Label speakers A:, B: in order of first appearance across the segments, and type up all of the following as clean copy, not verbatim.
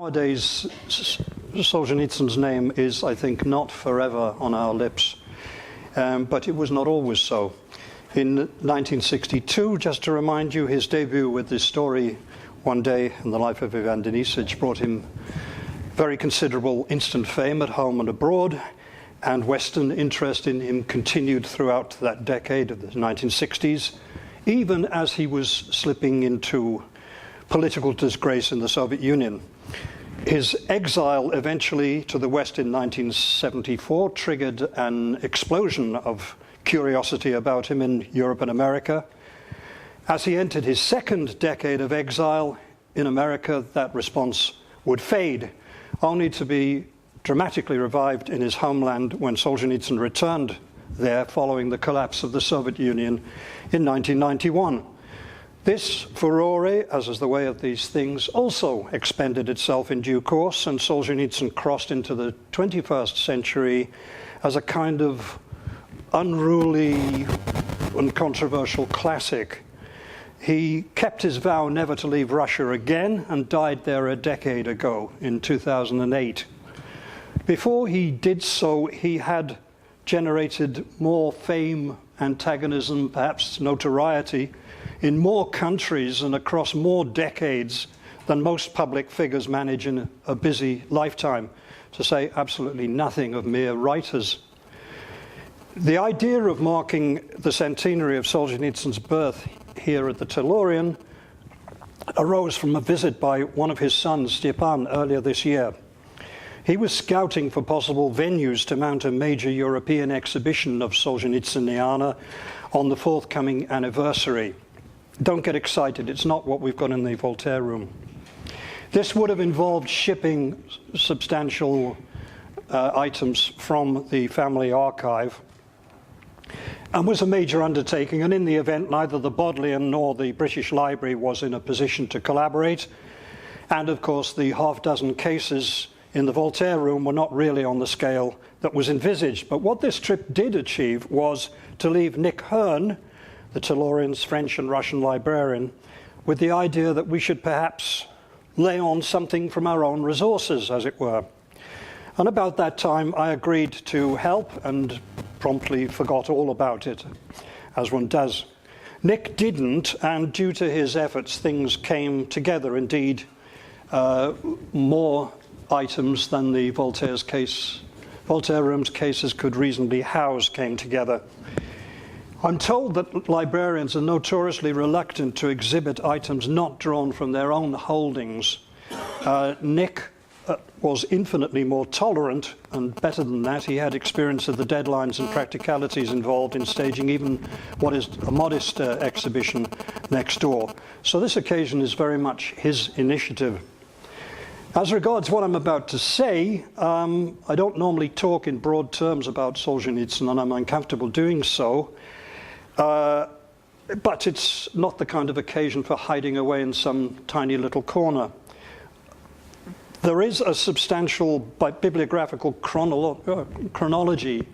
A: Nowadays, Solzhenitsyn's name is, I think, not forever on our lips, but it was not always so. In 1962, just to remind you, his debut with this story, One Day in the Life of Ivan Denisovich, brought him very considerable instant fame at home and abroad, and Western interest in him continued throughout that decade of the 1960s, even as he was slipping into political disgrace in the Soviet Union. His exile eventually to the West in 1974 triggered an explosion of curiosity about him in Europe and America. As he entered his second decade of exile in America, that response would fade, only to be dramatically revived in his homeland when Solzhenitsyn returned there following the collapse of the Soviet Union in 1991. This furore, as is the way of these things, also expended itself in due course, and Solzhenitsyn crossed into the 21st century as a kind of unruly, uncontroversial classic. He kept his vow never to leave Russia again and died there a decade ago in 2008. Before he did so, he had generated more fame, antagonism, perhaps notoriety, in more countries and across more decades than most public figures manage in a busy lifetime, to say absolutely nothing of mere writers. The idea of marking the centenary of Solzhenitsyn's birth here at the Tellurian arose from a visit by one of his sons, Stepan, earlier this year. He was scouting for possible venues to mount a major European exhibition of Solzhenitsyniana on the forthcoming anniversary. Don't get excited, it's not what we've got in the Voltaire room. This would have involved shipping substantial items from the family archive and was a major undertaking, and in the event neither the Bodleian nor the British Library was in a position to collaborate, and of course the half-dozen cases in the Voltaire room were not really on the scale that was envisaged. But what this trip did achieve was to leave Nick Hearn, the Tellurian's French and Russian librarian, with the idea that we should perhaps lay on something from our own resources, as it were. And about that time, I agreed to help and promptly forgot all about it, as one does. Nick didn't, and due to his efforts, things came together. Indeed, more items than the Voltaire room's cases could reasonably house came together. I'm told that librarians are notoriously reluctant to exhibit items not drawn from their own holdings. Nick was infinitely more tolerant, and better than that, he had experience of the deadlines and practicalities involved in staging even what is a modest exhibition next door. So this occasion is very much his initiative. As regards what I'm about to say, I don't normally talk in broad terms about Solzhenitsyn, and I'm uncomfortable doing so. But it's not the kind of occasion for hiding away in some tiny little corner. There is a substantial bibliographical chronology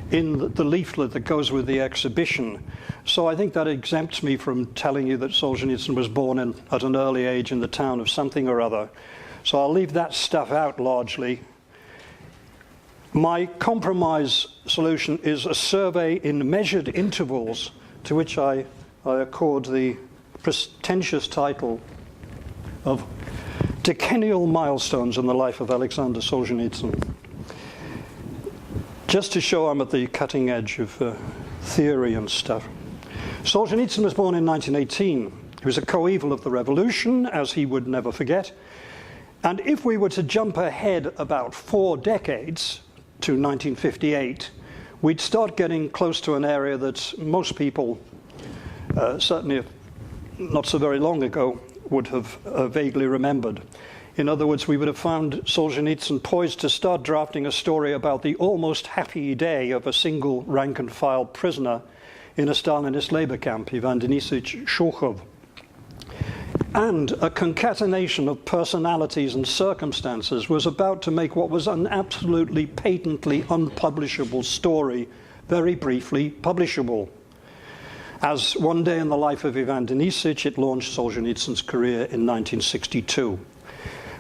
A: in the leaflet that goes with the exhibition. So I think that exempts me from telling you that Solzhenitsyn was born at an early age in the town of something or other. So I'll leave that stuff out largely. My compromise solution is a survey in measured intervals, to which I accord the pretentious title of Decennial Milestones in the Life of Alexander Solzhenitsyn. Just to show I'm at the cutting edge of theory and stuff. Solzhenitsyn was born in 1918. He was a coeval of the revolution, as he would never forget. And if we were to jump ahead about 4 decades, to 1958, we'd start getting close to an area that most people, certainly not so very long ago, would have vaguely remembered. In other words, we would have found Solzhenitsyn poised to start drafting a story about the almost happy day of a single rank-and-file prisoner in a Stalinist labor camp, Ivan Denisovich Shukov. And a concatenation of personalities and circumstances was about to make what was an absolutely patently unpublishable story very briefly publishable. As One Day in the Life of Ivan Denisovich, it launched Solzhenitsyn's career in 1962.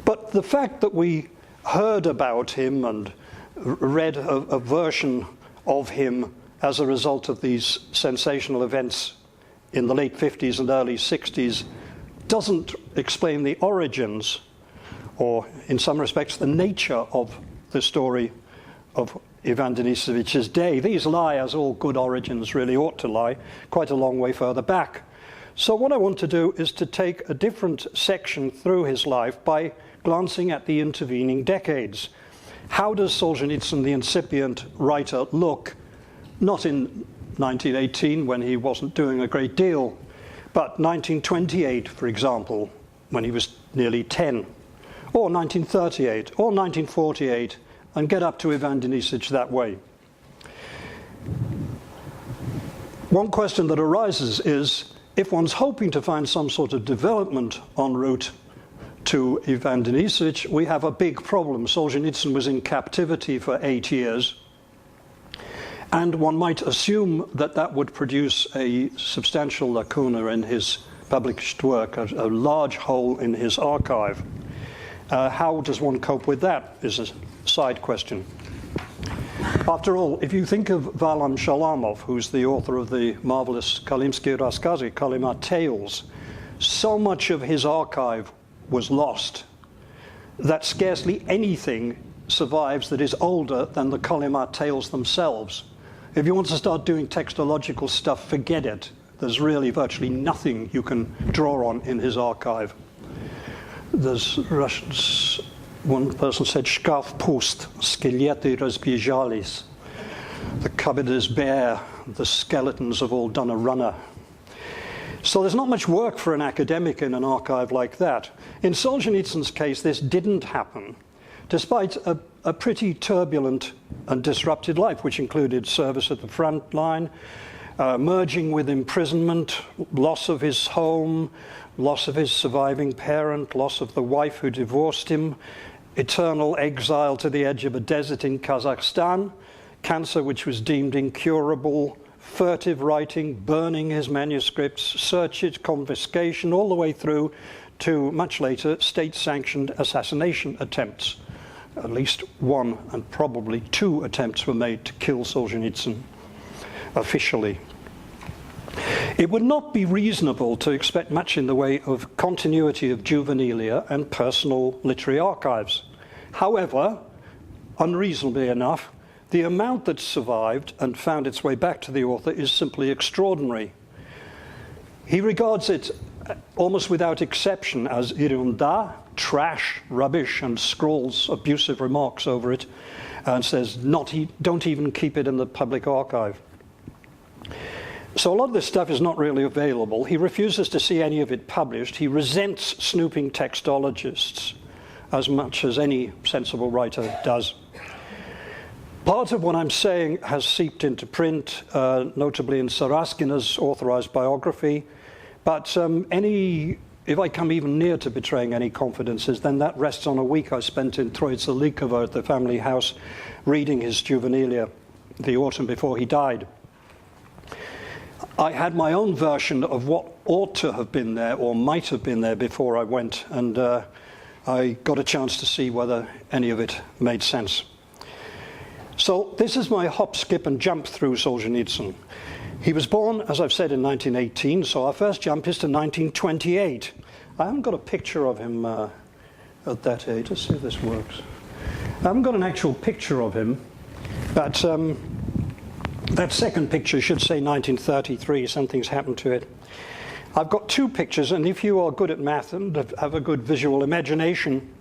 A: But the fact that we heard about him and read a version of him as a result of these sensational events in the late 50s and early 60s doesn't explain the origins, or in some respects the nature of the story of Ivan Denisovich's day. These lie, as all good origins really ought to lie, quite a long way further back. So what I want to do is to take a different section through his life by glancing at the intervening decades. How does Solzhenitsyn, the incipient writer, look, not in 1918 when he wasn't doing a great deal, but 1928, for example, when he was nearly 10, or 1938, or 1948, and get up to Ivan Denisovich that way. One question that arises is, if one's hoping to find some sort of development en route to Ivan Denisovich, we have a big problem. Solzhenitsyn was in captivity for 8 years, and one might assume that that would produce a substantial lacuna in his published work, a large hole in his archive. How does one cope with that is a side question. After all, if you think of Varlam Shalamov, who's the author of the marvelous Kalimsky Raskazy, Kalima Tales, so much of his archive was lost that scarcely anything survives that is older than the Kalima Tales themselves. If you want to start doing textological stuff, forget it. There's really virtually nothing you can draw on in his archive. There's Russians, one person said, "Shkaf pust, skeleti razbiežались." The cupboard is bare, the skeletons have all done a runner. So there's not much work for an academic in an archive like that. In Solzhenitsyn's case, this didn't happen, despite a pretty turbulent and disrupted life, which included service at the front line, merging with imprisonment, loss of his home, loss of his surviving parent, loss of the wife who divorced him, eternal exile to the edge of a desert in Kazakhstan, cancer which was deemed incurable, furtive writing, burning his manuscripts, searches, confiscation, all the way through to, much later, state-sanctioned assassination attempts. At least one and probably two attempts were made to kill Solzhenitsyn officially. It would not be reasonable to expect much in the way of continuity of juvenilia and personal literary archives. However, unreasonably enough, the amount that survived and found its way back to the author is simply extraordinary. He regards it almost without exception as irunda, trash, rubbish, and scrawls abusive remarks over it, and says, don't even keep it in the public archive. So a lot of this stuff is not really available. He refuses to see any of it published. He resents snooping textologists as much as any sensible writer does. Part of what I'm saying has seeped into print, notably in Saraskina's authorized biography, but if I come even near to betraying any confidences, then that rests on a week I spent in Troitsa Likova at the family house reading his juvenilia the autumn before he died. I had my own version of what ought to have been there or might have been there before I went, and I got a chance to see whether any of it made sense. So this is my hop, skip, and jump through Solzhenitsyn. He was born, as I've said, in 1918, so our first jump is to 1928. I haven't got a picture of him at that age. Let's see if this works. I haven't got an actual picture of him, but that second picture should say 1933. Something's happened to it. I've got two pictures, and if you are good at math and have a good visual imagination,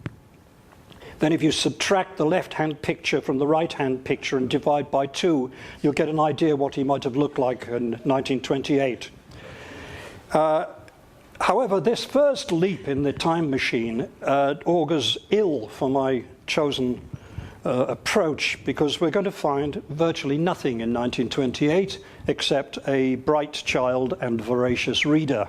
A: then if you subtract the left-hand picture from the right-hand picture and divide by 2, you'll get an idea what he might have looked like in 1928. However, this first leap in the time machine augurs ill for my chosen approach, because we're going to find virtually nothing in 1928 except a bright child and voracious reader.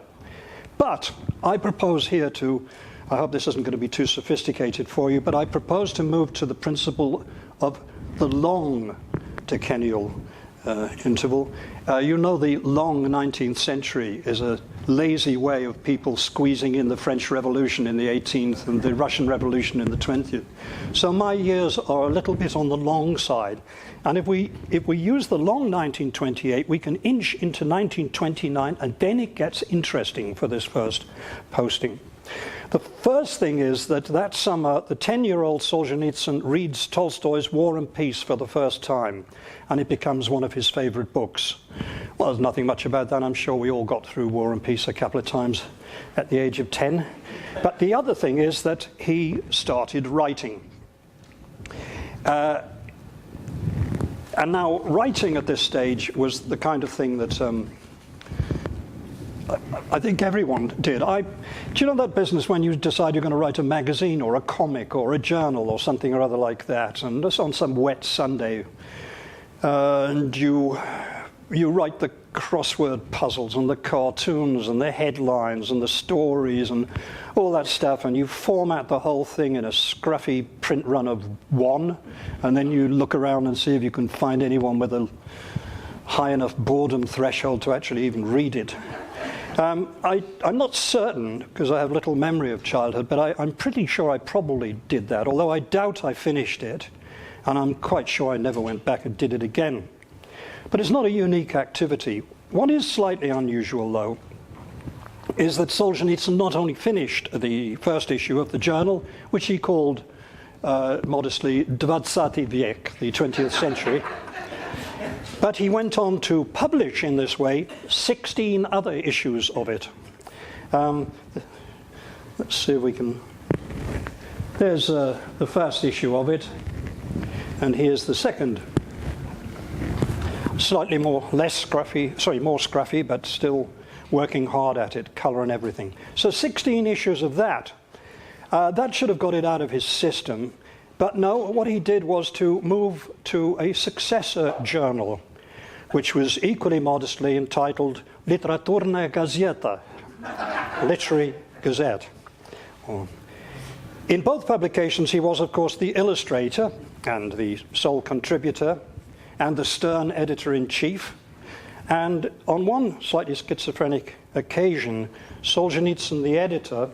A: But I propose here to, I hope this isn't going to be too sophisticated for you, but I propose to move to the principle of the long decennial interval. You know the long 19th century is a lazy way of people squeezing in the French Revolution in the 18th and the Russian Revolution in the 20th. So my years are a little bit on the long side. And if we use the long 1928, we can inch into 1929, and then it gets interesting for this first posting. The first thing is that summer, the 10-year-old Solzhenitsyn reads Tolstoy's War and Peace for the first time, and it becomes one of his favorite books. Well, there's nothing much about that. I'm sure we all got through War and Peace a couple of times at the age of 10. But the other thing is that he started writing. And now, writing at this stage was the kind of thing that I think everyone did. Do you know that business when you decide you're going to write a magazine or a comic or a journal or something or other like that, and just on some wet Sunday, and you write the crossword puzzles and the cartoons and the headlines and the stories and all that stuff, and you format the whole thing in a scruffy print run of one, and then you look around and see if you can find anyone with a high enough boredom threshold to actually even read it. I'm not certain, because I have little memory of childhood, but I'm pretty sure I probably did that, although I doubt I finished it, and I'm quite sure I never went back and did it again. But it's not a unique activity. What is slightly unusual, though, is that Solzhenitsyn not only finished the first issue of the journal, which he called, modestly, 20. Век, the 20th century, but he went on to publish in this way 16 other issues of it. Let's see if we can... There's the first issue of it, and here's the second. Slightly more scruffy, but still working hard at it, colour and everything. So 16 issues of that. That should have got it out of his system. But no, what he did was to move to a successor journal, which was equally modestly entitled Literaturная газета, Literary Gazette. In both publications, he was, of course, the illustrator and the sole contributor and the stern editor-in-chief. And on one slightly schizophrenic occasion, Solzhenitsyn, the editor,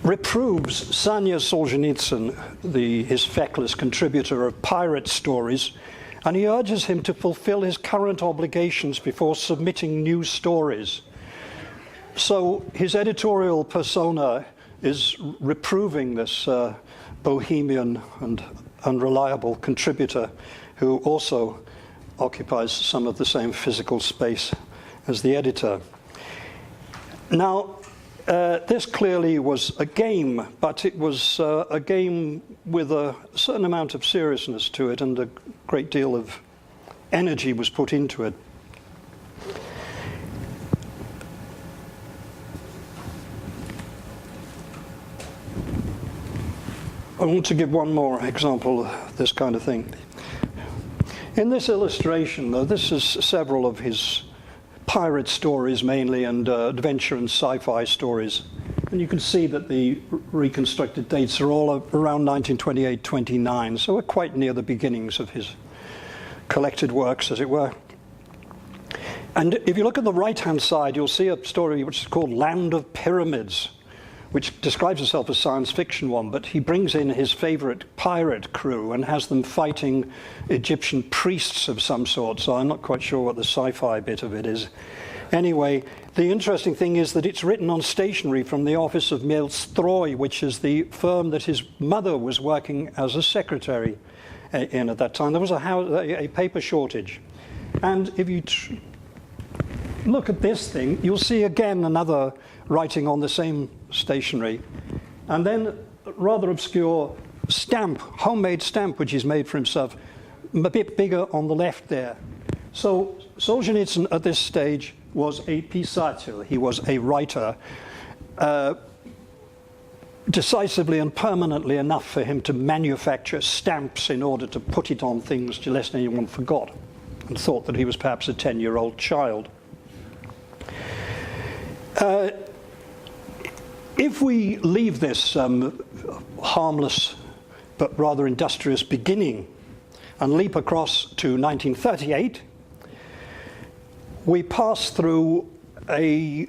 A: reproves Sanya Solzhenitsyn, his feckless contributor of pirate stories, and he urges him to fulfill his current obligations before submitting new stories. So his editorial persona is reproving this bohemian and unreliable contributor who also occupies some of the same physical space as the editor. Now, this clearly was a game, but it was a game with a certain amount of seriousness to it, and a great deal of energy was put into it. I want to give one more example of this kind of thing. In this illustration, though, this is several of his pirate stories mainly, and adventure and sci-fi stories. And you can see that the reconstructed dates are all around 1928-29, so we're quite near the beginnings of his collected works, as it were. And if you look at the right-hand side, you'll see a story which is called Land of Pyramids, which describes itself as science fiction one, but he brings in his favorite pirate crew and has them fighting Egyptian priests of some sort, so I'm not quite sure what the sci-fi bit of it is. Anyway, the interesting thing is that it's written on stationery from the office of Melstroi, which is the firm that his mother was working as a secretary in at that time. There was a paper shortage. And if you look at this thing, you'll see again another writing on the same stationery, and then a rather obscure stamp, homemade stamp, which he's made for himself, a bit bigger on the left there. So Solzhenitsyn at this stage was a pisatel, he was a writer, decisively and permanently enough for him to manufacture stamps in order to put it on things lest anyone forgot and thought that he was perhaps a 10-year-old child. If we leave this harmless but rather industrious beginning and leap across to 1938, we pass through a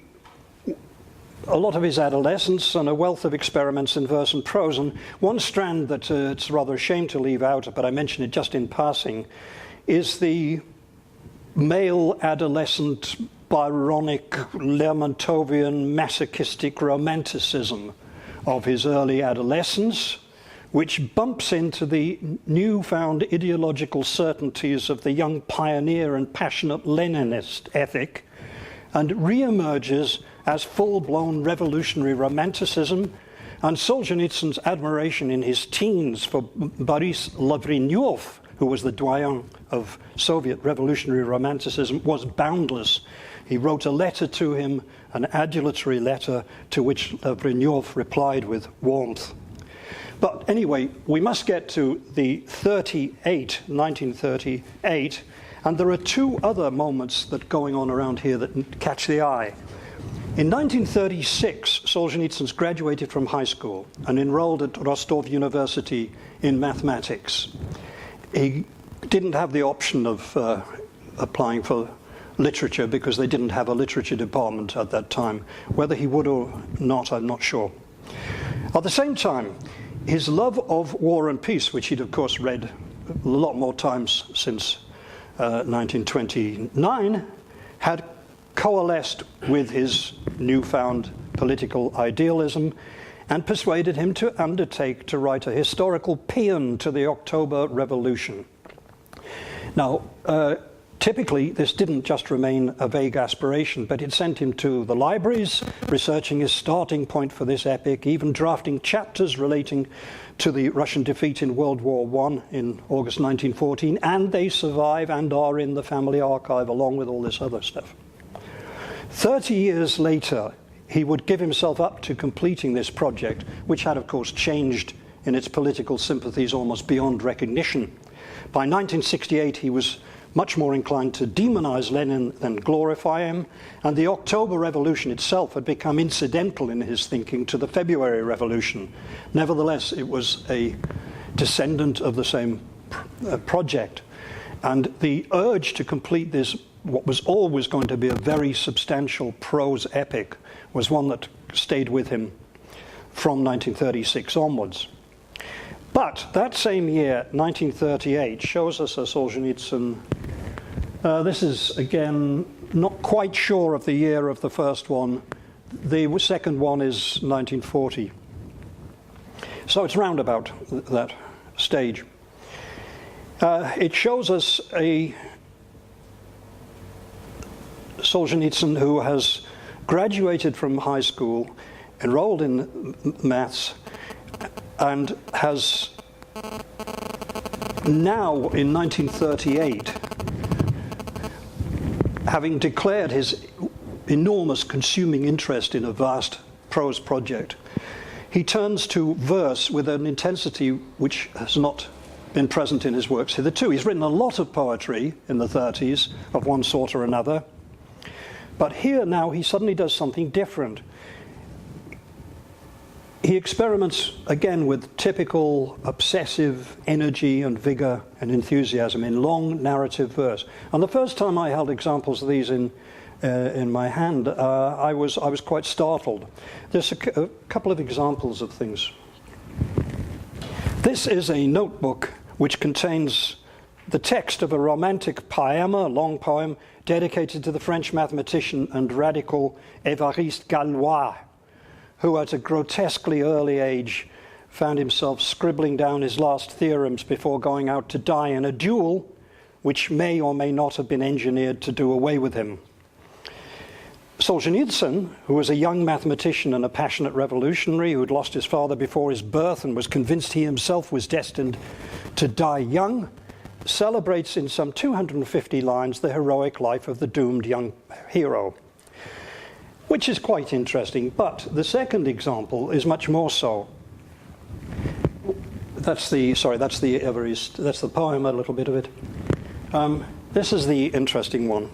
A: lot of his adolescence and a wealth of experiments in verse and prose. And one strand that it's rather a shame to leave out, but I mention it just in passing, is the male adolescent Byronic, Lermontovian, masochistic romanticism of his early adolescence, which bumps into the newfound ideological certainties of the young pioneer and passionate Leninist ethic, and re-emerges as full-blown revolutionary romanticism, and Solzhenitsyn's admiration in his teens for Boris Lavrinyov, who was the doyen of Soviet revolutionary romanticism, was boundless. He wrote a letter to him, an adulatory letter, to which Lavrinyov replied with warmth. But anyway, we must get to the 1938, and there are two other moments that are going on around here that catch the eye. In 1936, Solzhenitsyn graduated from high school and enrolled at Rostov University in mathematics. He didn't have the option of applying for literature because they didn't have a literature department at that time. Whether he would or not, I'm not sure. At the same time, his love of War and Peace, which he'd of course read a lot more times since 1929, had coalesced with his newfound political idealism and persuaded him to undertake to write a historical paean to the October Revolution. Now, typically, this didn't just remain a vague aspiration, but it sent him to the libraries, researching his starting point for this epic, even drafting chapters relating to the Russian defeat in World War I in August 1914, and they survive and are in the family archive along with all this other stuff. 30 years later, he would give himself up to completing this project, which had, of course, changed in its political sympathies almost beyond recognition. By 1968, he was much more inclined to demonize Lenin than glorify him, and the October Revolution itself had become incidental in his thinking to the February Revolution. Nevertheless, it was a descendant of the same project, and the urge to complete this, what was always going to be a very substantial prose epic, was one that stayed with him from 1936 onwards. But that same year, 1938, shows us a Solzhenitsyn. This is, again, not quite sure of the year of the first one. The second one is 1940. So it's round about that stage. It shows us a Solzhenitsyn who has graduated from high school, enrolled in maths, and has now, in 1938, having declared his enormous consuming interest in a vast prose project, he turns to verse with an intensity which has not been present in his works hitherto. He's written a lot of poetry in the 30s of one sort or another, but here now he suddenly does something different. He experiments again with typical obsessive energy and vigor and enthusiasm in long narrative verse. And the first time I held examples of these in my hand, I was quite startled. There's a couple of examples of things. This is a notebook which contains the text of a romantic poema, a long poem, dedicated to the French mathematician and radical Évariste Galois, who at a grotesquely early age found himself scribbling down his last theorems before going out to die in a duel which may or may not have been engineered to do away with him. Solzhenitsyn, who was a young mathematician and a passionate revolutionary who had lost his father before his birth and was convinced he himself was destined to die young, celebrates in some 250 lines the heroic life of the doomed young hero, which is quite interesting. But the second example is much more so. That's the poem, a little bit of it. This is the interesting one.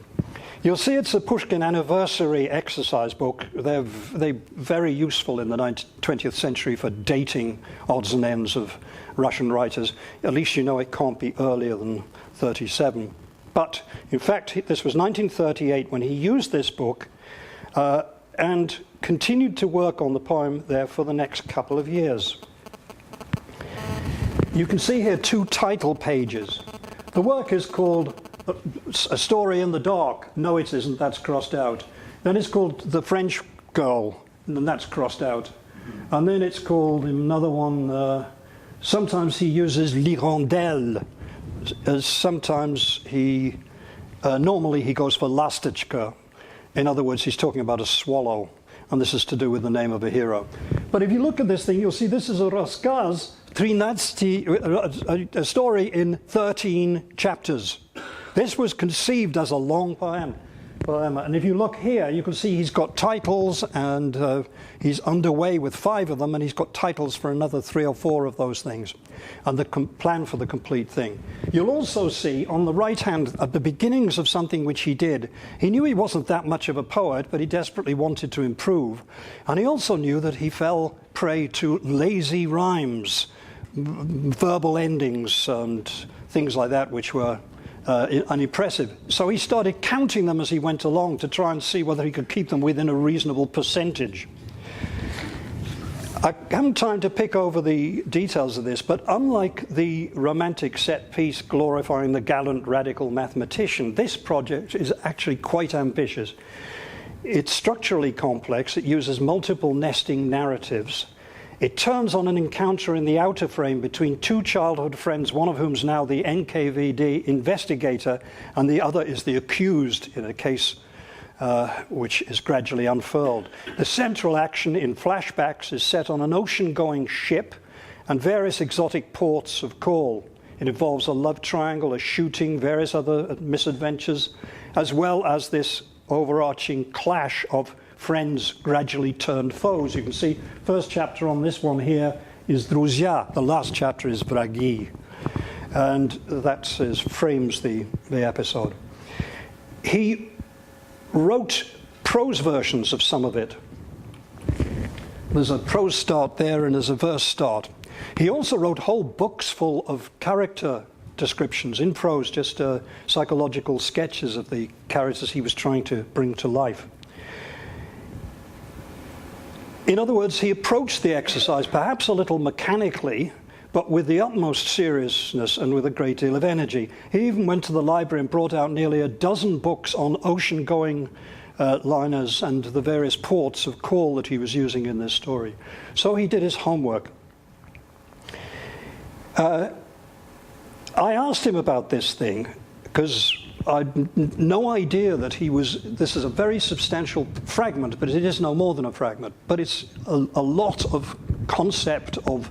A: You'll see it's a Pushkin anniversary exercise book. They're very useful in the 20th century for dating odds and ends of Russian writers. At least you know it can't be earlier than 37. But, in fact, this was 1938 when he used this book and continued to work on the poem there for the next couple of years. You can see here 2 title pages. The work is called A Story in the Dark. No, it isn't. That's crossed out. Then it's called The French Girl, and that's crossed out. And then it's called another one. Sometimes he uses l'hirondelle. Sometimes normally he goes for Lastechka. In other words, he's talking about a swallow, and this is to do with the name of a hero. But if you look at this thing, you'll see this is a raskaz, a story in 13 chapters. This was conceived as a long poem. And if you look here, you can see he's got titles, and he's underway with 5 of them, and he's got titles for another 3 or 4 of those things, and the plan for the complete thing. You'll also see on the right hand, at the beginnings of something which he did, he knew he wasn't that much of a poet, but he desperately wanted to improve. And he also knew that he fell prey to lazy rhymes, verbal endings, and things like that, which were unimpressive. So he started counting them as he went along to try and see whether he could keep them within a reasonable percentage. I haven't time to pick over the details of this, but unlike the romantic set piece glorifying the gallant radical mathematician, this project is actually quite ambitious. It's structurally complex. It uses multiple nesting narratives. It turns on an encounter in the outer frame between 2 childhood friends, one of whom's now the NKVD investigator, and the other is the accused in a case which is gradually unfurled. The central action in flashbacks is set on an ocean-going ship and various exotic ports of call. It involves a love triangle, a shooting, various other misadventures, as well as this overarching clash of friends gradually turned foes. You can see first chapter on this one here is Druzya. The last chapter is Vragi. And that frames the episode. He wrote prose versions of some of it. There's a prose start there and there's a verse start. He also wrote whole books full of character descriptions in prose, just psychological sketches of the characters he was trying to bring to life. In other words, he approached the exercise perhaps a little mechanically, but with the utmost seriousness and with a great deal of energy. He even went to the library and brought out nearly a dozen books on ocean-going liners and the various ports of call that he was using in this story. So he did his homework. I asked him about this thing because I had no idea that this is a very substantial fragment, but it is no more than a fragment. But it's a lot of concept of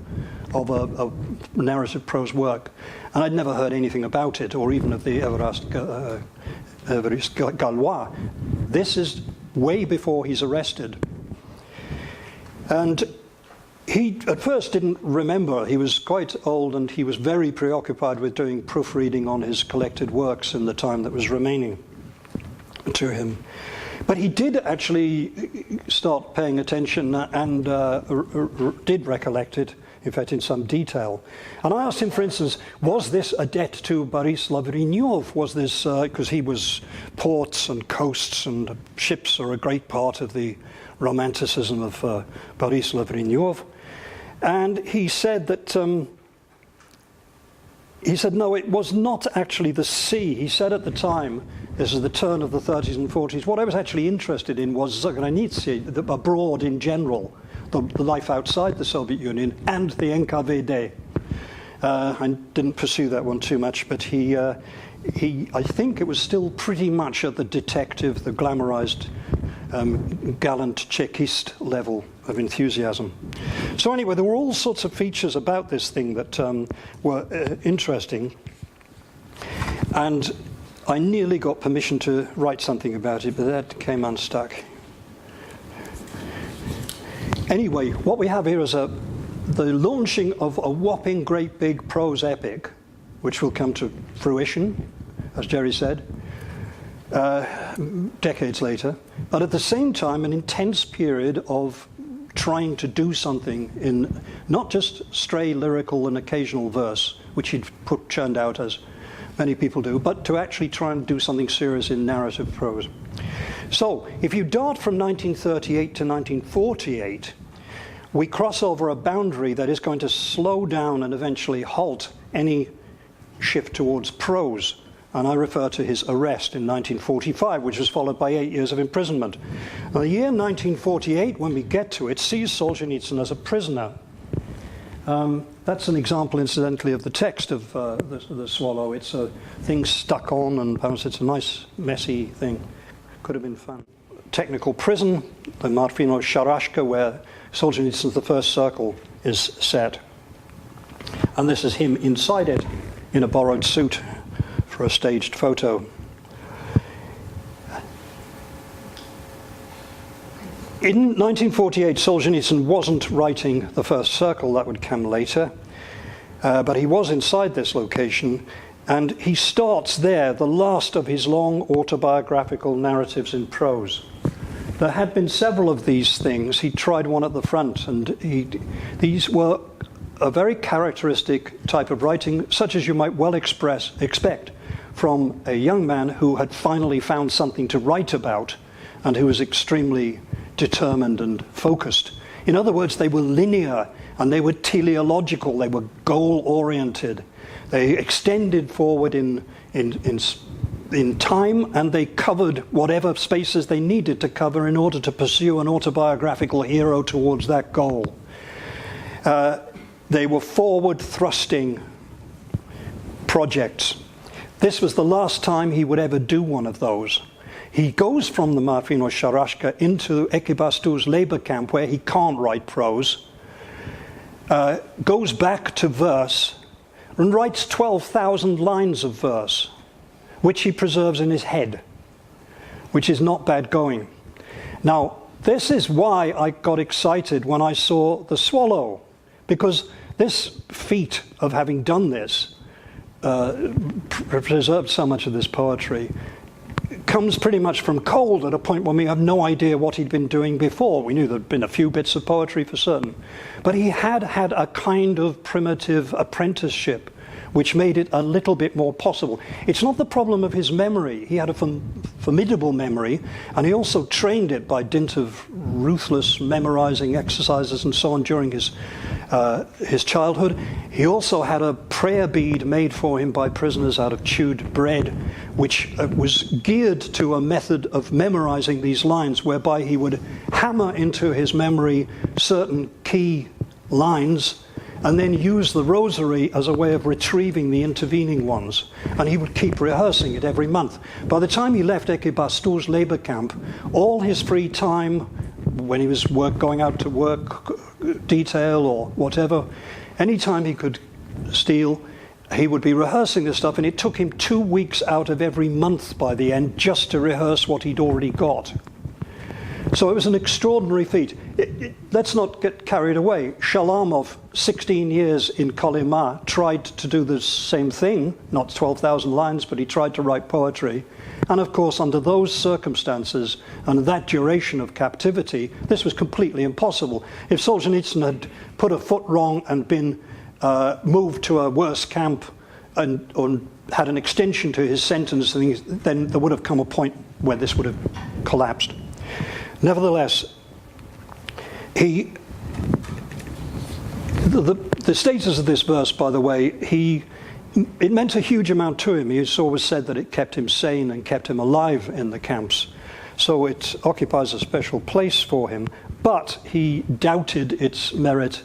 A: a narrative prose work. And I'd never heard anything about it, or even of the Évariste Galois. This is way before he's arrested. And he at first didn't remember. He was quite old and he was very preoccupied with doing proofreading on his collected works in the time that was remaining to him. But he did actually start paying attention and did recollect it, in fact, in some detail. And I asked him, for instance, was this a debt to Boris Lavrinyov? Was this, because he was ports and coasts and ships are a great part of the Romanticism of Boris Lavrinyov. And he said that, no, it was not actually the sea. He said at the time, this is the turn of the 30s and 40s, what I was actually interested in was Zagranicy, abroad in general, the life outside the Soviet Union, and the NKVD. I didn't pursue that one too much, but I think it was still pretty much at the detective, the glamorized, gallant Chekist level of enthusiasm. So anyway, there were all sorts of features about this thing that were interesting, and I nearly got permission to write something about it, but that came unstuck. Anyway, what we have here is the launching of a whopping great big prose epic, which will come to fruition, as Jerry said. decades later, but at the same time an intense period of trying to do something in not just stray lyrical and occasional verse, which he'd churned out as many people do, but to actually try and do something serious in narrative prose. So, if you dart from 1938 to 1948, we cross over a boundary that is going to slow down and eventually halt any shift towards prose. And I refer to his arrest in 1945, which was followed by 8 years of imprisonment. Now, the year 1948, when we get to it, sees Solzhenitsyn as a prisoner. That's an example, incidentally, of the text of the Swallow. It's a thing stuck on, and it's a nice, messy thing. Could have been fun. Technical prison, the Marfino Sharashka, where Solzhenitsyn's The First Circle is set. And this is him inside it, in a borrowed suit, for a staged photo. In 1948, Solzhenitsyn wasn't writing The First Circle, that would come later, but he was inside this location, and he starts there the last of his long autobiographical narratives in prose. There had been several of these things. He tried one at the front, and these were a very characteristic type of writing, such as you might well expect from a young man who had finally found something to write about and who was extremely determined and focused. In other words, they were linear and they were teleological, they were goal-oriented. They extended forward in time, and they covered whatever spaces they needed to cover in order to pursue an autobiographical hero towards that goal. They were forward-thrusting projects. This was the last time he would ever do one of those. He goes from the Marfino Sharashka into Echibastu's labor camp, where he can't write prose, goes back to verse, and writes 12,000 lines of verse, which he preserves in his head, which is not bad going. Now, this is why I got excited when I saw The Swallow, because this feat of having done this, preserved so much of this poetry, comes pretty much from cold at a point when we have no idea what he'd been doing before. We knew there'd been a few bits of poetry for certain, but he had had a kind of primitive apprenticeship which made it a little bit more possible. It's not the problem of his memory. He had a formidable memory, and he also trained it by dint of ruthless memorizing exercises and so on during his childhood. He also had a prayer bead made for him by prisoners out of chewed bread, which was geared to a method of memorizing these lines, whereby he would hammer into his memory certain key lines and then use the rosary as a way of retrieving the intervening ones. And he would keep rehearsing it every month. By the time he left Echibastu's labor camp, all his free time, when he was going out to work, detail or whatever, any time he could steal, he would be rehearsing this stuff, and it took him 2 weeks out of every month by the end just to rehearse what he'd already got. So it was an extraordinary feat. Let's not get carried away. Shalamov, 16 years in Kolyma, tried to do the same thing, not 12,000 lines, but he tried to write poetry. And of course, under those circumstances and that duration of captivity, this was completely impossible. If Solzhenitsyn had put a foot wrong and been moved to a worse camp or had an extension to his sentence, then there would have come a point where this would have collapsed. Nevertheless, the status of this verse, by the way, it meant a huge amount to him. It's always said that it kept him sane and kept him alive in the camps. So it occupies a special place for him. But he doubted its merit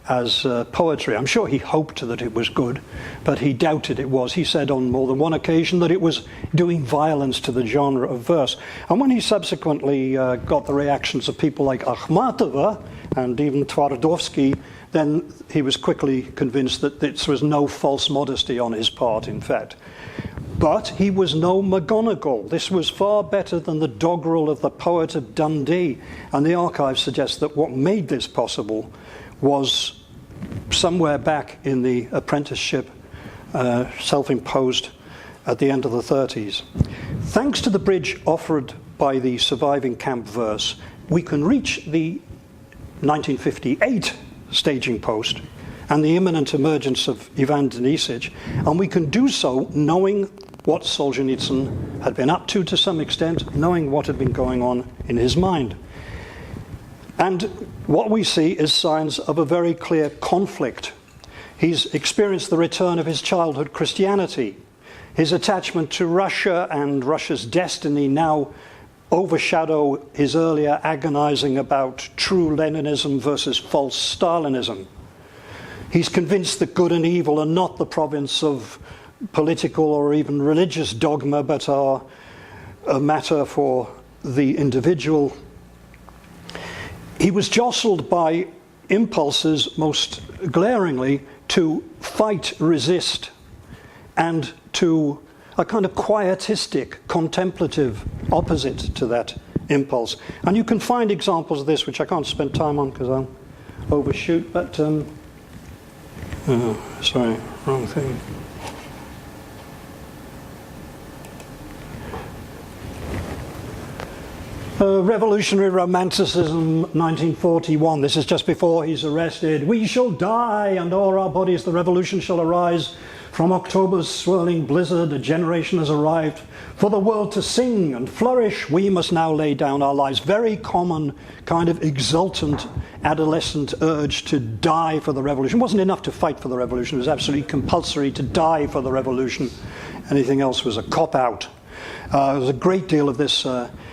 A: as poetry. I'm sure he hoped that it was good, but he doubted it was. He said on more than one occasion that it was doing violence to the genre of verse. And when he subsequently got the reactions of people like Akhmatova and even Twardovsky, then he was quickly convinced that this was no false modesty on his part, in fact. But he was no McGonagall. This was far better than the doggerel of the poet of Dundee. And the archive suggests that what made this possible was somewhere back in the apprenticeship, self-imposed at the end of the 30s. Thanks to the bridge offered by the surviving camp verse, we can reach the 1958 staging post and the imminent emergence of Ivan Denisovich, and we can do so knowing what Solzhenitsyn had been up to some extent, knowing what had been going on in his mind. And what we see is signs of a very clear conflict. He's experienced the return of his childhood Christianity. His attachment to Russia and Russia's destiny now overshadow his earlier agonizing about true Leninism versus false Stalinism. He's convinced that good and evil are not the province of political or even religious dogma, but are a matter for the individual. He was jostled by impulses, most glaringly, to fight, resist, and to a kind of quietistic, contemplative opposite to that impulse. And you can find examples of this, which I can't spend time on because I'll overshoot, but sorry, wrong thing. Revolutionary Romanticism, 1941. This is just before he's arrested. We shall die, and o'er our bodies the revolution shall arise. From October's swirling blizzard, a generation has arrived. For the world to sing and flourish, we must now lay down our lives. Very common, kind of exultant, adolescent urge to die for the revolution. It wasn't enough to fight for the revolution. It was absolutely compulsory to die for the revolution. Anything else was a cop-out. There was a great deal of this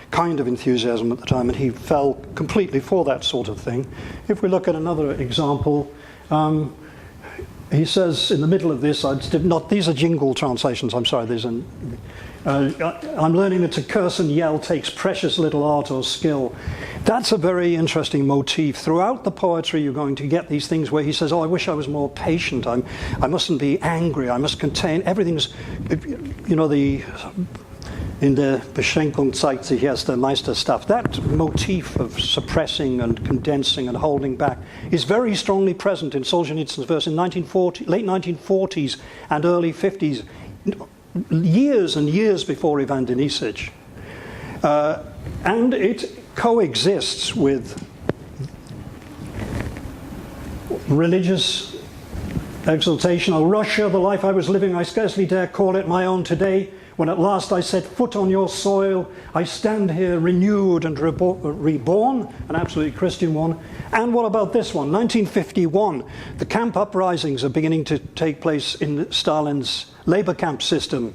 A: kind of enthusiasm at the time, and he fell completely for that sort of thing. If we look at another example, he says in the middle of this, these are jingle translations, I'm sorry, I'm learning that to curse and yell takes precious little art or skill. That's a very interesting motif. Throughout the poetry you're going to get these things where he says, I wish I was more patient, I mustn't be angry, I must contain, everything's, in der Beschränkung zeigt sich erst der Meister stuff. That motif of suppressing and condensing and holding back is very strongly present in Solzhenitsyn's verse in late 1940s and early 50s, years and years before Ivan Denisovich. And it coexists with religious exaltation. Oh, Russia, the life I was living, I scarcely dare call it my own today. When at last I set foot on your soil, I stand here renewed and reborn, an absolutely Christian one. And what about this one? 1951, the camp uprisings are beginning to take place in Stalin's labor camp system.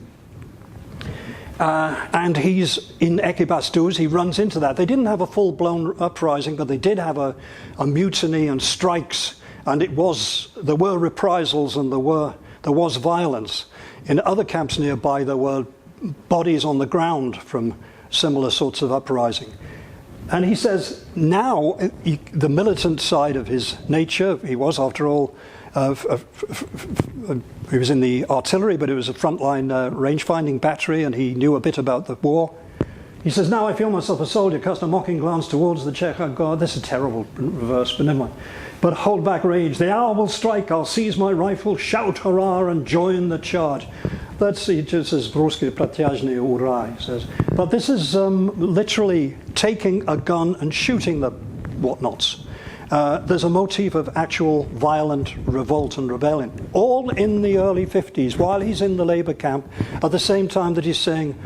A: And he's in Ekibastuz, he runs into that. They didn't have a full-blown uprising, but they did have a mutiny and strikes, and there were reprisals and there was violence. In other camps nearby, there were bodies on the ground from similar sorts of uprising. And he says now, the militant side of his nature, he was, after all, he was in the artillery, but it was a frontline range-finding battery, and he knew a bit about the war. He says, now I feel myself a soldier, cast a mocking glance towards the Czech. Oh God, this is a terrible verse, but never mind. But hold back rage, the hour will strike, I'll seize my rifle, shout hurrah, and join the charge. That's, he just says, Ruski pratyazhny ura, he says. But this is literally taking a gun and shooting the whatnots. There's a motif of actual violent revolt and rebellion, all in the early 50s, while he's in the labor camp, at the same time that he's saying,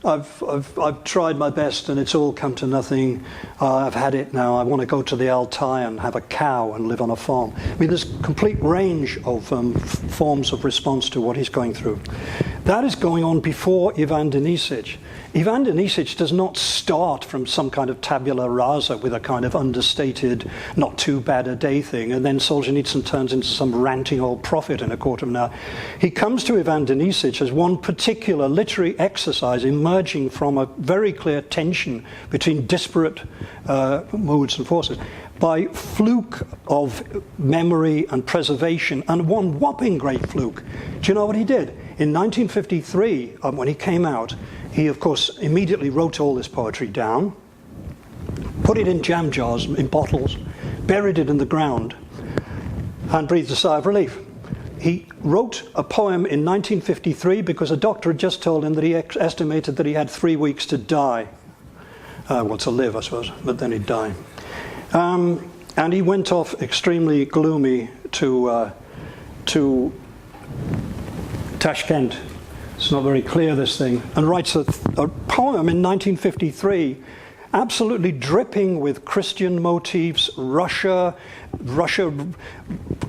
A: I've tried my best and it's all come to nothing. I've had it now. I want to go to the Altai and have a cow and live on a farm. I mean, there's a complete range of forms of response to what he's going through. That is going on before Ivan Denisovich. Ivan Denisovich does not start from some kind of tabula rasa with a kind of understated, not too bad a day thing, and then Solzhenitsyn turns into some ranting old prophet in a quarter of an hour. He comes to Ivan Denisovich as one particular literary exercise emerging from a very clear tension between disparate moods and forces. By fluke of memory and preservation, and one whopping great fluke. Do you know what he did? In 1953, when he came out, he, of course, immediately wrote all this poetry down, put it in jam jars, in bottles, buried it in the ground, and breathed a sigh of relief. he wrote a poem in 1953 because a doctor had just told him that he estimated that he had 3 weeks to die. Well, to live, I suppose, but then he'd die. And he went off extremely gloomy to Tashkent. It's not very clear, this thing, and writes a poem in 1953, absolutely dripping with Christian motifs, Russia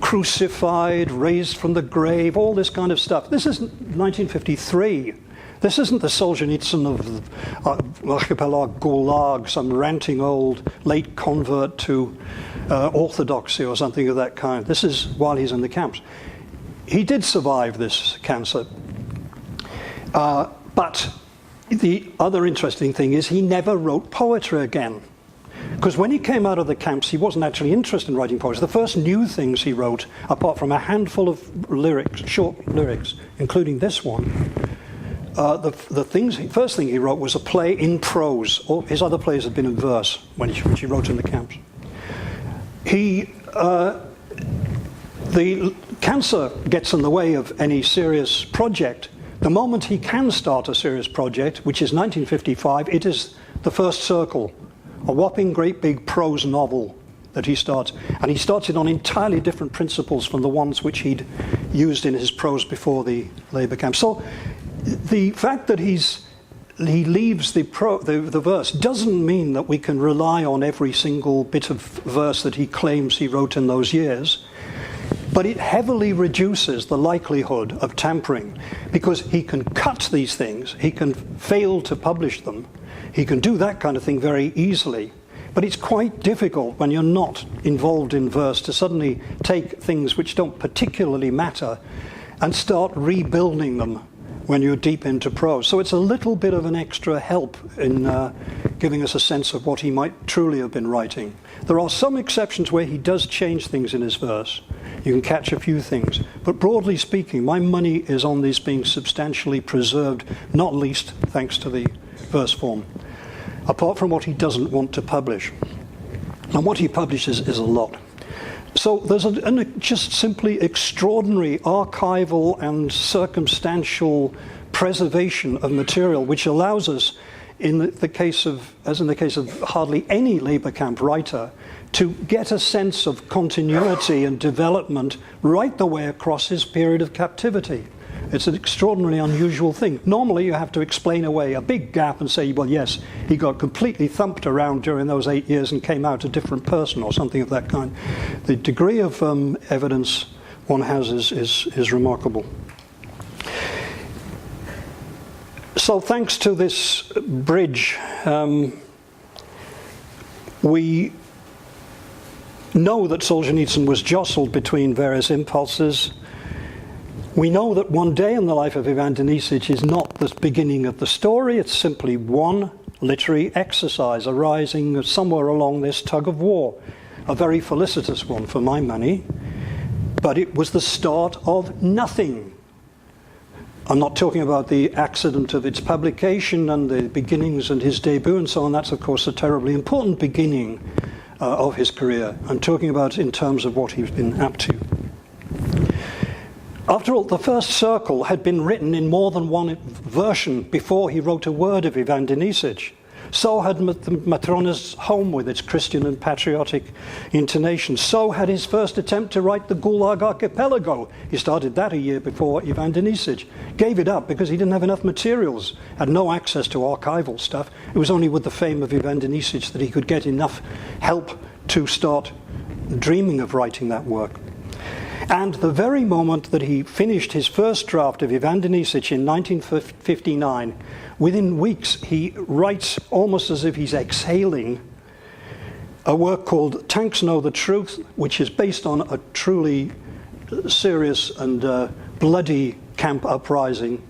A: crucified, raised from the grave, all this kind of stuff. This is 1953. This isn't the Solzhenitsyn of Archipelago, Gulag, some ranting old late convert to orthodoxy or something of that kind. This is while he's in the camps. He did survive this cancer. But the other interesting thing is he never wrote poetry again. Because when he came out of the camps, he wasn't actually interested in writing poetry. The first new things he wrote, apart from a handful of lyrics, short lyrics, including this one, first thing he wrote was a play in prose. All his other plays had been in verse, which he wrote in the camps. The cancer gets in the way of any serious project. The moment he can start a serious project, which is 1955, it is The First Circle, a whopping great big prose novel that he starts. And he starts it on entirely different principles from the ones which he'd used in his prose before the labor camp. So the fact that he leaves the verse doesn't mean that we can rely on every single bit of verse that he claims he wrote in those years. But it heavily reduces the likelihood of tampering, because he can cut these things, he can fail to publish them, he can do that kind of thing very easily. But it's quite difficult when you're not involved in verse to suddenly take things which don't particularly matter and start rebuilding them when you're deep into prose. So it's a little bit of an extra help in giving us a sense of what he might truly have been writing. There are some exceptions where he does change things in his verse. You can catch a few things. But broadly speaking, my money is on these being substantially preserved, not least thanks to the verse form, apart from what he doesn't want to publish. And what he publishes is a lot. So there's a just simply extraordinary archival and circumstantial preservation of material, which allows us, as in the case of hardly any labor camp writer, to get a sense of continuity and development right the way across his period of captivity. It's an extraordinarily unusual thing. Normally you have to explain away a big gap and say, well, yes, he got completely thumped around during those 8 years and came out a different person or something of that kind. The degree of evidence one has is remarkable. So thanks to this bridge, we know that Solzhenitsyn was jostled between various impulses. We know that One Day in the Life of Ivan Denisovich is not the beginning of the story. It's simply one literary exercise arising somewhere along this tug of war, a very felicitous one for my money, but it was the start of nothing. I'm not talking about the accident of its publication and the beginnings and his debut and so on. That's, of course, a terribly important beginning of his career. I'm talking about in terms of what he's been up to. After all, The First Circle had been written in more than one version before he wrote a word of Ivan Denisovich. So had Matrona's Home with its Christian and patriotic intonation. So had his first attempt to write the Gulag Archipelago. He started that a year before Ivan Denisovich. Gave it up because he didn't have enough materials, had no access to archival stuff. It was only with the fame of Ivan Denisovich that he could get enough help to start dreaming of writing that work. And the very moment that he finished his first draft of Ivan Denisovich in 1959, within weeks he writes almost as if he's exhaling a work called Tanks Know the Truth, which is based on a truly serious and bloody camp uprising,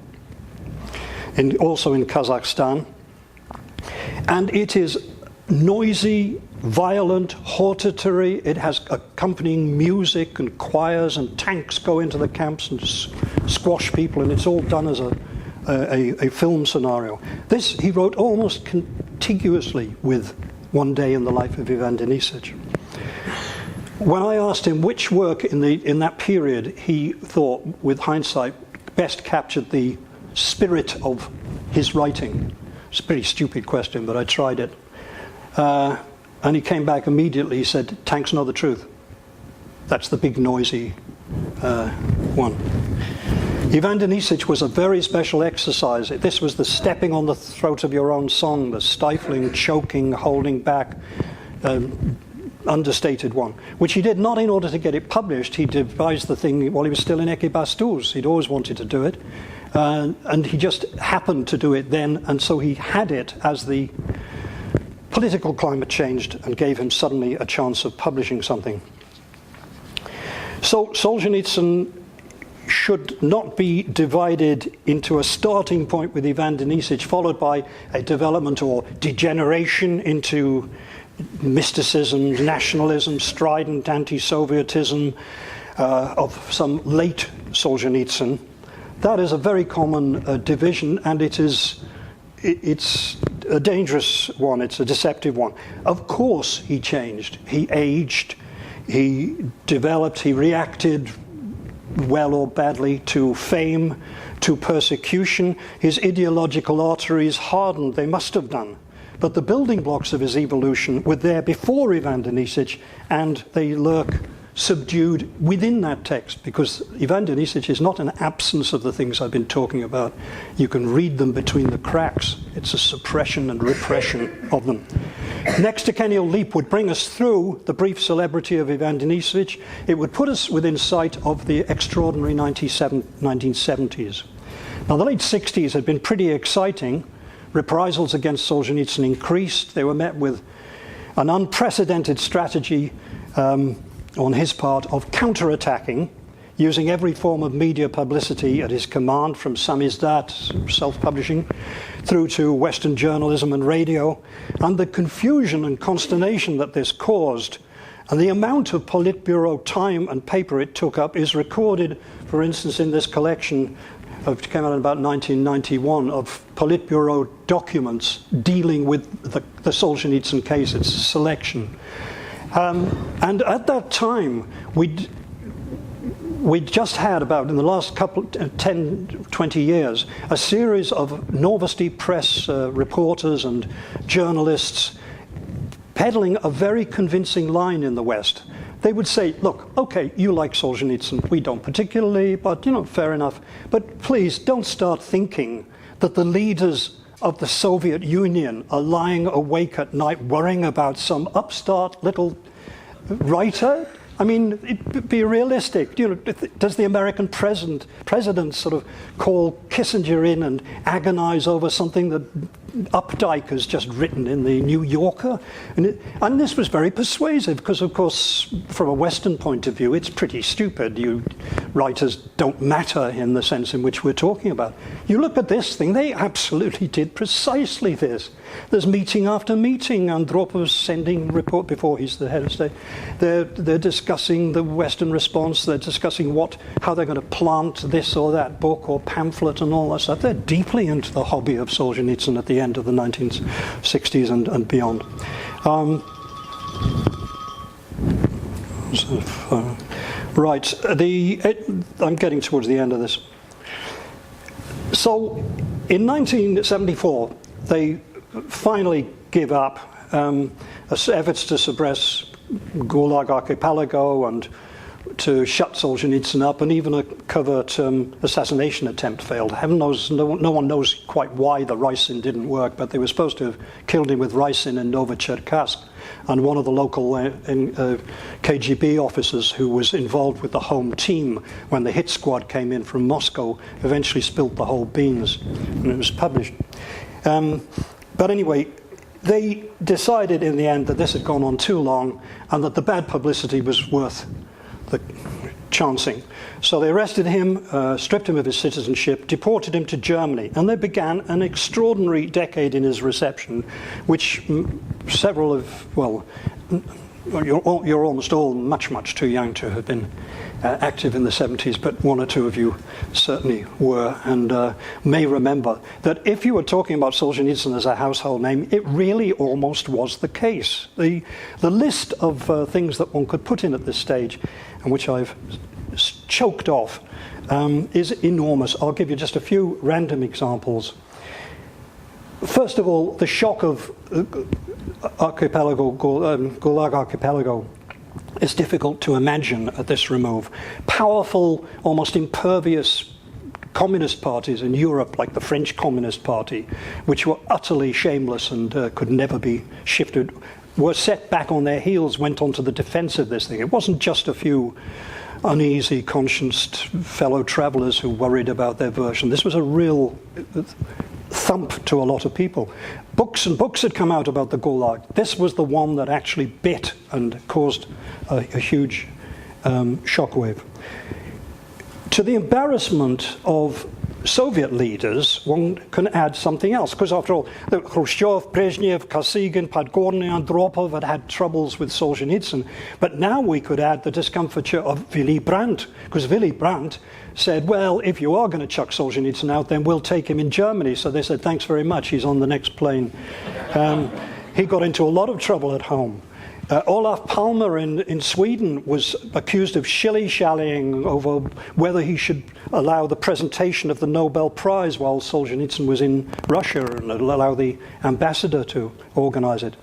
A: also in Kazakhstan. And it is noisy, violent, hortatory. It has accompanying music and choirs, and tanks go into the camps and squash people, and it's all done as a film scenario. This he wrote almost contiguously with One Day in the Life of Ivan Denisovich. When I asked him which work in that period he thought, with hindsight, best captured the spirit of his writing, it's a pretty stupid question, but I tried it. And he came back immediately. He said, "Tanks Know the Truth." That's the big noisy one. Ivan Denisovich was a very special exercise. This was the stepping on the throat of your own song, the stifling, choking, holding back, understated one, which he did not in order to get it published. He devised the thing while he was still in Ekibastuz. He'd always wanted to do it, and he just happened to do it then, and so he had it as the political climate changed and gave him suddenly a chance of publishing something. So Solzhenitsyn should not be divided into a starting point with Ivan Denisovich, followed by a development or degeneration into mysticism, nationalism, strident anti-Sovietism of some late Solzhenitsyn. That is a very common division, and it's a dangerous one, it's a deceptive one. Of course he changed, he aged, he developed, he reacted well or badly to fame, to persecution. His ideological arteries hardened, they must have done. But the building blocks of his evolution were there before Ivan Denisovich, and they lurk subdued within that text, because Ivan Denisovich is not an absence of the things I've been talking about. You can read them between the cracks. It's a suppression and repression of them. Next decennial leap would bring us through the brief celebrity of Ivan Denisovich. It would put us within sight of the extraordinary 1970s. Now, the late 60s had been pretty exciting. Reprisals against Solzhenitsyn increased. They were met with an unprecedented strategy on his part of counterattacking, using every form of media publicity at his command, from samizdat, self-publishing, through to Western journalism and radio, and the confusion and consternation that this caused, and the amount of Politburo time and paper it took up is recorded, for instance, in this collection of, came out in about 1991, of Politburo documents dealing with the Solzhenitsyn case. It's a selection. And at that time, we'd just had about, in the last 10, 20 years, a series of Novosti press reporters and journalists peddling a very convincing line in the West. They would say, look, okay, you like Solzhenitsyn, we don't particularly, but, fair enough. But please don't start thinking that the leaders of the Soviet Union are lying awake at night worrying about some upstart little writer. I mean, be realistic. Does the American president sort of call Kissinger in and agonize over something that Updike has just written in the New Yorker? And this was very persuasive because, of course, from a Western point of view, it's pretty stupid. You writers don't matter in the sense in which we're talking about. You look at this thing, they absolutely did precisely this. There's meeting after meeting. Andropov's sending report before he's the head of state. They're discussing the Western response. They're discussing how they're going to plant this or that book or pamphlet and all that stuff. They're deeply into the hobby of Solzhenitsyn at the end of the 1960s and beyond. Right, I'm getting towards the end of this. So, in 1974, they finally give up efforts to suppress Gulag Archipelago and to shut Solzhenitsyn up, and even a covert assassination attempt failed. Heaven knows, no one knows quite why the ricin didn't work, but they were supposed to have killed him with ricin in Novocherkassk, and one of the local KGB officers who was involved with the home team when the hit squad came in from Moscow eventually spilt the whole beans, and it was published. But anyway, they decided in the end that this had gone on too long and that the bad publicity was worth the chancing. So they arrested him, stripped him of his citizenship, deported him to Germany, and they began an extraordinary decade in his reception, which you're almost all much, much too young to have been active in the 70s, but one or two of you certainly were and may remember that if you were talking about Solzhenitsyn as a household name, it really almost was the case. The list of things that one could put in at this stage, and which I've choked off, is enormous. I'll give you just a few random examples. First of all, the shock of Gulag Archipelago is difficult to imagine at this remove. Powerful, almost impervious communist parties in Europe, like the French Communist Party, which were utterly shameless and could never be shifted, were set back on their heels, went on to the defense of this thing. It wasn't just a few uneasy, conscienced fellow travelers who worried about their version. This was a real thump to a lot of people. Books and books had come out about the Gulag. This was the one that actually bit and caused a huge shockwave. To the embarrassment of Soviet leaders, one can add something else, because after all, Khrushchev, Brezhnev, Kosygin, Podgorny, Andropov had troubles with Solzhenitsyn, but now we could add the discomfiture of Willy Brandt, because Willy Brandt said, well, if you are going to chuck Solzhenitsyn out, then we'll take him in Germany. So they said, thanks very much, he's on the next plane. He got into a lot of trouble at home. Olaf Palme in Sweden was accused of shilly-shallying over whether he should allow the presentation of the Nobel Prize while Solzhenitsyn was in Russia and allow the ambassador to organize it.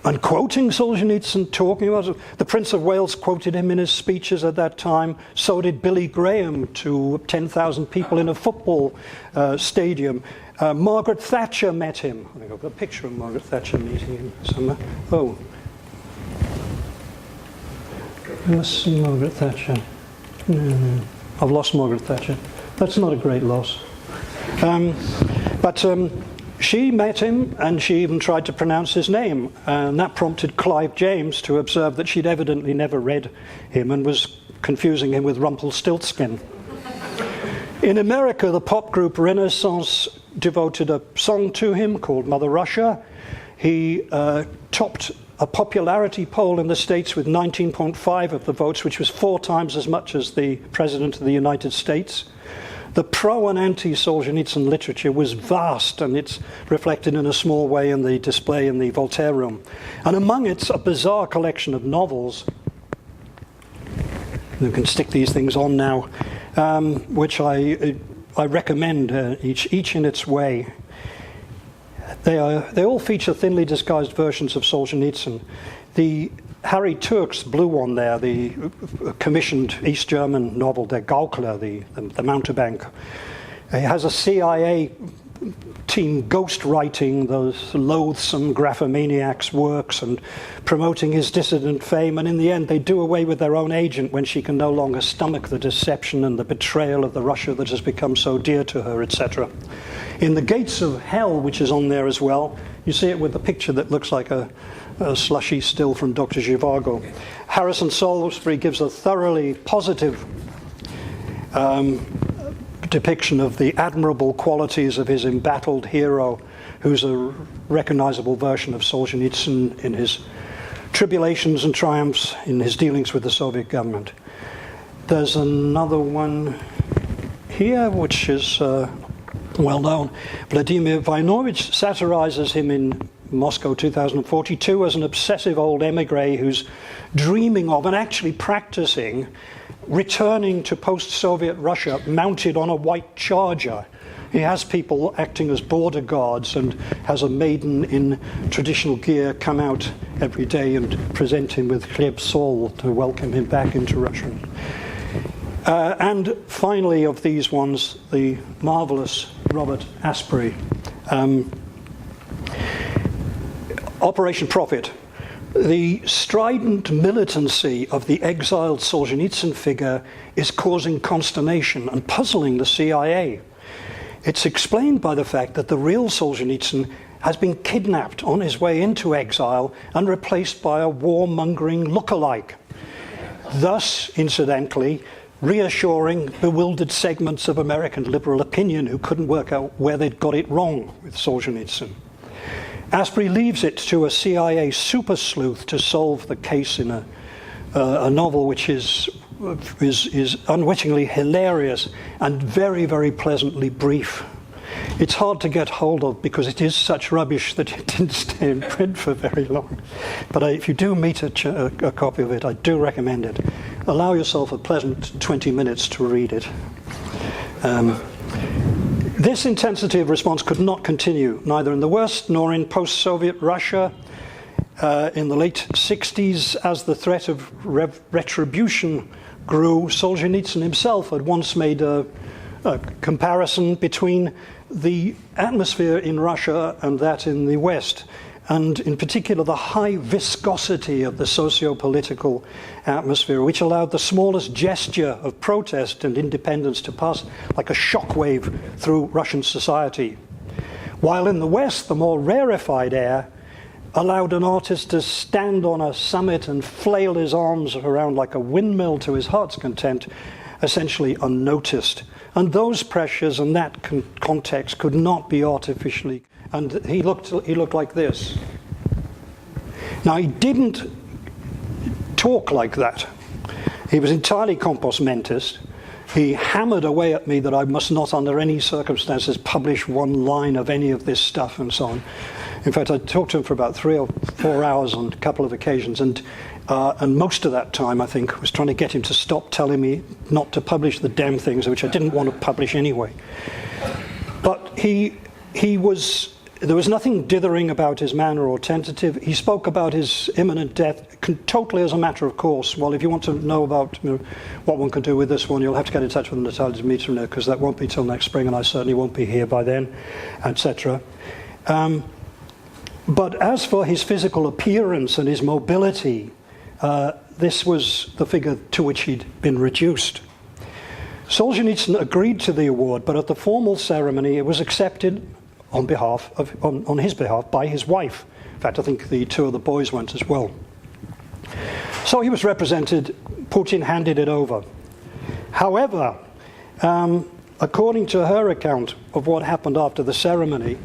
A: And quoting Solzhenitsyn, talking about it, the Prince of Wales quoted him in his speeches at that time. So did Billy Graham to 10,000 people in a football stadium. Margaret Thatcher met him. I think I've got a picture of Margaret Thatcher meeting him somewhere. Oh. Let's see Margaret Thatcher. No. I've lost Margaret Thatcher. That's not a great loss. But she met him, and she even tried to pronounce his name, and that prompted Clive James to observe that she'd evidently never read him and was confusing him with Rumpelstiltskin. In America, the pop group Renaissance devoted a song to him called Mother Russia. He topped a popularity poll in the States with 19.5 of the votes, which was 4 times as much as the President of the United States. The pro and anti-Solzhenitsyn literature was vast, and it's reflected in a small way in the display in the Voltaire Room. And among it, a bizarre collection of novels. You can stick these things on now, which I recommend, each in its way. They all feature thinly disguised versions of Solzhenitsyn. The Harry Turk's blue one there, the commissioned East German novel, Der Gaukler, the mountebank, it has a CIA team ghostwriting those loathsome graphomaniac's works and promoting his dissident fame, and in the end they do away with their own agent when she can no longer stomach the deception and the betrayal of the Russia that has become so dear to her, etc. In The Gates of Hell, which is on there as well, you see it with the picture that looks like a slushy still from Dr. Zhivago. Harrison Salisbury gives a thoroughly positive depiction of the admirable qualities of his embattled hero, who's a recognizable version of Solzhenitsyn in his tribulations and triumphs in his dealings with the Soviet government. There's another one here, which is well known. Vladimir Voinovich satirizes him in Moscow 2042 as an obsessive old emigre who's dreaming of and actually practicing returning to post-Soviet Russia mounted on a white charger. He has people acting as border guards and has a maiden in traditional gear come out every day and present him with chleb sol to welcome him back into Russia. And finally, of these ones, the marvelous Robert Asprey. Operation Prophet. The strident militancy of the exiled Solzhenitsyn figure is causing consternation and puzzling the CIA. It's explained by the fact that the real Solzhenitsyn has been kidnapped on his way into exile and replaced by a warmongering lookalike. Thus, incidentally, reassuring bewildered segments of American liberal opinion who couldn't work out where they'd got it wrong with Solzhenitsyn. Asprey leaves it to a CIA super sleuth to solve the case in a novel which is is unwittingly hilarious and very, very pleasantly brief. It's hard to get hold of because it is such rubbish that it didn't stay in print for very long. But if you do meet a copy of it, I do recommend it. Allow yourself a pleasant 20 minutes to read it. This intensity of response could not continue, neither in the West nor in post-Soviet Russia. In the late 60s, as the threat of retribution grew, Solzhenitsyn himself had once made a comparison between the atmosphere in Russia and that in the West, and in particular the high viscosity of the socio-political atmosphere, which allowed the smallest gesture of protest and independence to pass like a shockwave through Russian society. While in the West, the more rarefied air allowed an artist to stand on a summit and flail his arms around like a windmill to his heart's content, essentially unnoticed. And those pressures and that context could not be artificially. And he looked like this. Now, he didn't talk like that. He was entirely compos mentis. He hammered away at me that I must not, under any circumstances, publish one line of any of this stuff and so on. In fact, I talked to him for about 3 or 4 hours on a couple of occasions, and most of that time, I think, was trying to get him to stop telling me not to publish the damn things, which I didn't want to publish anyway. But there was nothing dithering about his manner or tentative. He spoke about his imminent death totally as a matter of course. Well, if you want to know about what one can do with this one, you'll have to get in touch with Natalia Dmitrievna, because that won't be till next spring, and I certainly won't be here by then, etc. But as for his physical appearance and his mobility, this was the figure to which he'd been reduced. Solzhenitsyn agreed to the award, but at the formal ceremony it was accepted on his behalf by his wife. In fact, I think the 2 of the boys went as well. So he was represented. Putin handed it over. However, according to her account of what happened after the ceremony,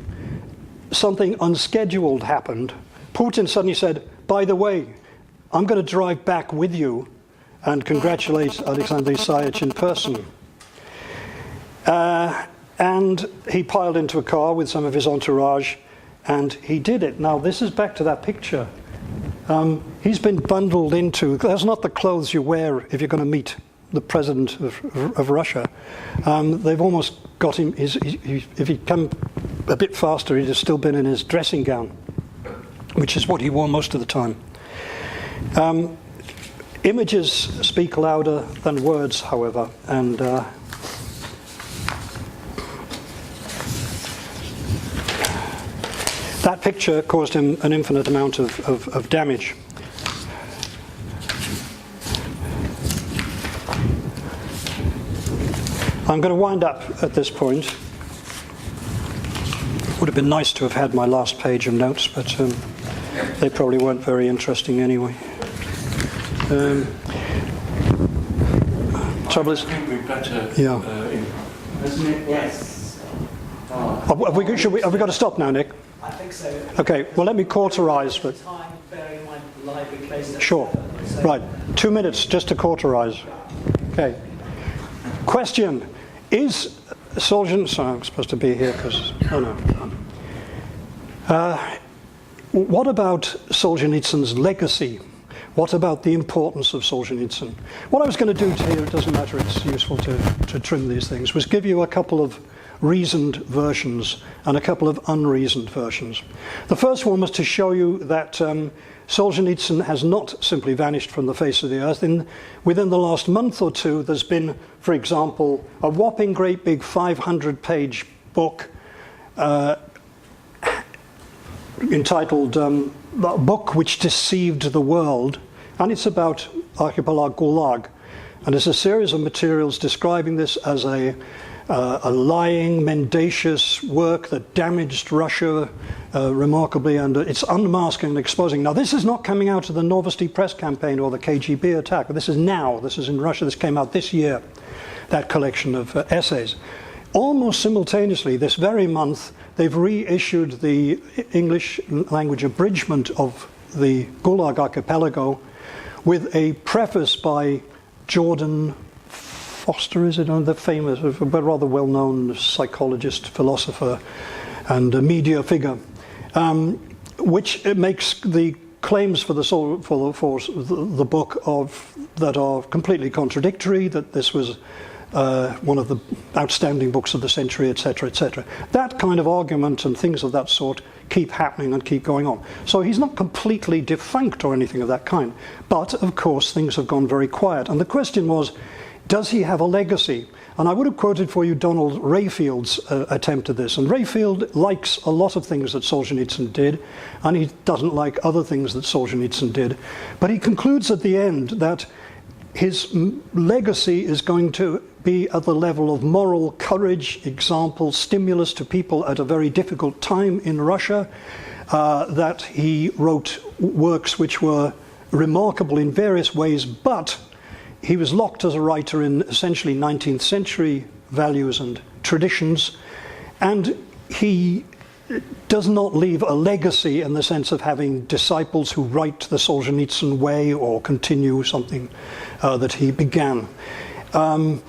A: something unscheduled happened. Putin suddenly said, "By the way, I'm going to drive back with you and congratulate Alexander Solzhenitsyn in person." And he piled into a car with some of his entourage, and he did it. Now, this is back to that picture. He's been bundled into, that's not the clothes you wear if you're going to meet the president of Russia. They've almost got him, if he'd come a bit faster, he'd have still been in his dressing gown, which is what he wore most of the time. Images speak louder than words, however, and that picture caused him an infinite amount of damage. I'm going to wind up at this point. Would have been nice to have had my last page of notes, but they probably weren't very interesting anyway. Trouble is, yeah.
B: Yes.
A: Have we got to stop now, Nick?
B: I think so.
A: Okay. Well, let me cauterize. But
B: time, bearing in mind live close.
A: Sure. Right. 2 minutes just to cauterize. Okay. Question: is Solzhenitsyn? I'm supposed to be here because what about Solzhenitsyn's legacy? What about the importance of Solzhenitsyn? What I was going to do here, it doesn't matter, it's useful to trim these things, was give you a couple of reasoned versions and a couple of unreasoned versions. The first one was to show you that Solzhenitsyn has not simply vanished from the face of the earth. Within the last month or two, there's been, for example, a whopping great big 500-page book entitled "A Book Which Deceived the World," and it's about Archipelago Gulag. And it's a series of materials describing this as a lying, mendacious work that damaged Russia remarkably, and it's unmasking and exposing. Now, this is not coming out of the Novosti press campaign or the KGB attack. This is now. This is in Russia. This came out this year, that collection of essays. Almost simultaneously, this very month, they've reissued the English language abridgment of the Gulag Archipelago with a preface by Jordan Foster, is it? The famous, but rather well-known psychologist, philosopher, and a media figure, which makes the claims for the book that are completely contradictory, that this was one of the outstanding books of the century, etc., etc. That kind of argument and things of that sort keep happening and keep going on. So he's not completely defunct or anything of that kind, but of course things have gone very quiet. And the question was, does he have a legacy? And I would have quoted for you Donald Rayfield's attempt at this. And Rayfield likes a lot of things that Solzhenitsyn did, and he doesn't like other things that Solzhenitsyn did. But he concludes at the end that his legacy is going to be at the level of moral courage, example, stimulus to people at a very difficult time in Russia, that he wrote works which were remarkable in various ways, but he was locked as a writer in essentially 19th century values and traditions, and he does not leave a legacy in the sense of having disciples who write the Solzhenitsyn way or continue something that he began. One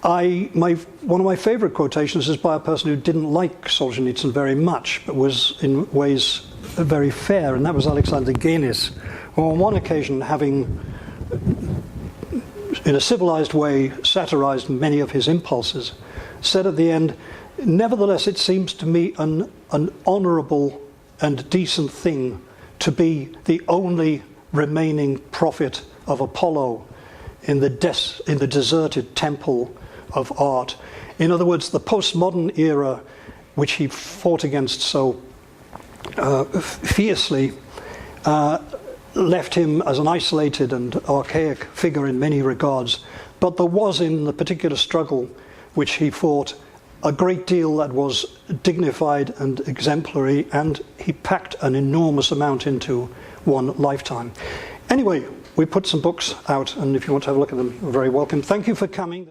A: of my favorite quotations is by a person who didn't like Solzhenitsyn very much, but was in ways very fair, and that was Alexander Solzhenitsyn, who on one occasion, having in a civilized way satirized many of his impulses, said at the end, "Nevertheless, it seems to me an honorable and decent thing to be the only remaining prophet of Apollo in the deserted temple of art." In other words, the postmodern era, which he fought against so fiercely, left him as an isolated and archaic figure in many regards. But there was in the particular struggle which he fought a great deal that was dignified and exemplary, and he packed an enormous amount into one lifetime. Anyway, we put some books out, and if you want to have a look at them, you're very welcome. Thank you for coming.